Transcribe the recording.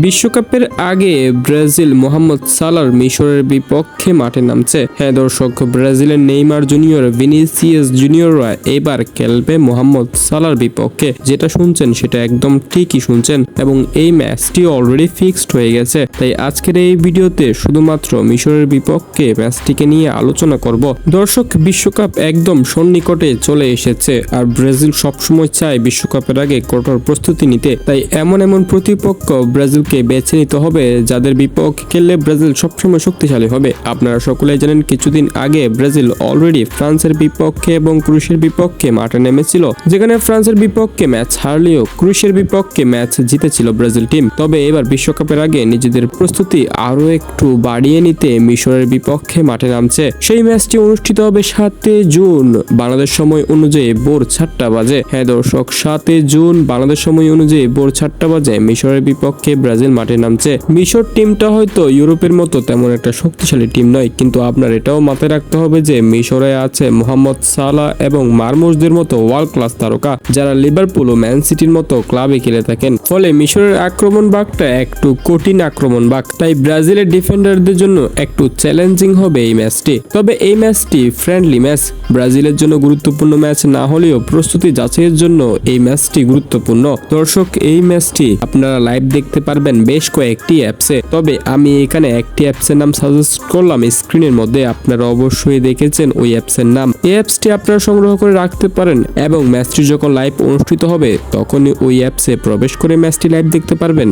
বিশ্বকাপের আগে ব্রাজিল মোহাম্মদ সালার মিশরের বিপক্ষে মাঠে নামছে। হ্যাঁ দর্শক, ব্রাজিলের নেইমার জুনিয়র, ভিনিসিয়াস জুনিয়ররা এবার খেলবে মোহাম্মদ সালার বিপক্ষে। যেটা শুনছেন সেটা একদম ঠিকই শুনছেন এবং এই ম্যাচটি অলরেডি ফিক্সড হয়ে গেছে। তাই আজকের এই ভিডিওতে শুধুমাত্র মিশরের বিপক্ষে ম্যাচটিকে নিয়ে আলোচনা করব। দর্শক, বিশ্বকাপ একদম সন্নিকটে চলে এসেছে আর ব্রাজিল সবসময় চায় বিশ্বকাপের আগে কঠোর প্রস্তুতি নিতে। তাই এমন প্রতিপক্ষ ব্রাজিলকে বেছে নিতে হবে যাদের বিপক্ষে খেললে ব্রাজিল সবসময় শক্তিশালী হবে। আপনারা সকলেই জানেন কিছুদিন আগে ব্রাজিল অলরেডি ফ্রান্সের বিপক্ষে এবং ক্রোয়েশিয়ার বিপক্ষে মাঠে নেমেছিল, যেখানে ফ্রান্সের বিপক্ষে ম্যাচ হারলেও ক্রোয়েশিয়ার বিপক্ষে ম্যাচ জিতেছিল ব্রাজিল টিম। তবে এবার বিশ্বকাপের আগে নিজেদের প্রস্তুতি আরো একটু বাড়িয়ে নিতে মিশরের বিপক্ষে মাঠে নামছে। সেই ম্যাচটি অনুষ্ঠিত হবে 7 জুন বাংলাদেশ সময় অনুযায়ী ভোর 4টা বাজে। হ্যাঁ দর্শক, 7 জুন বাংলাদেশ সময় অনুযায়ী ভোর 4টা বাজে মিশরের বিপক্ষে ব্রাজিল মাঠে নামছে। মিশর টিমটা হয়তো ইউরোপের মতো তেমন একটা শক্তিশালী টিম নয়, কিন্তু আপনার এটাও মাথায় রাখতে হবে যে মিশরে আছে মোহাম্মদ সালাহ এবং মারমুশদের মতো ওয়ার্ল্ড ক্লাস তারকা, যারা লিভারপুল ও ম্যান সিটির মতো ক্লাবে খেলে থাকেন। ফলে মিশরের আক্রমণ ভাগটা একটু কঠিন আক্রমণ ভাগ, তাই ব্রাজিলের ডিফেন্ডারদের জন্য একটু চ্যালেঞ্জিং হবে এই ম্যাচটি। তবে এই ম্যাচটি ফ্রেন্ডলি ম্যাচ, ব্রাজিলের জন্য গুরুত্বপূর্ণ ম্যাচ না হলেও প্রস্তুতি যাচাইয়ের জন্য এই ম্যাচটি গুরুত্বপূর্ণ। দর্শক, এই ম্যাচটি আপনারা লাইভ দেখতে পারবেন বেশ কয়েকটি অ্যাপসে। তবে আমি এখানে একটি অ্যাপসের নাম সাজেস্ট করলাম স্ক্রিনের মধ্যে, আপনারা অবশ্যই দেখেছেন ওই অ্যাপসের নাম। এই অ্যাপসটি আপনারা সংগ্রহ করে রাখতে পারেন এবং ম্যাচটি যখন লাইভ অনুষ্ঠিত হবে তখনই ওই অ্যাপসে প্রবেশ করে ম্যাচটি লাইভ দেখতে পারবেন।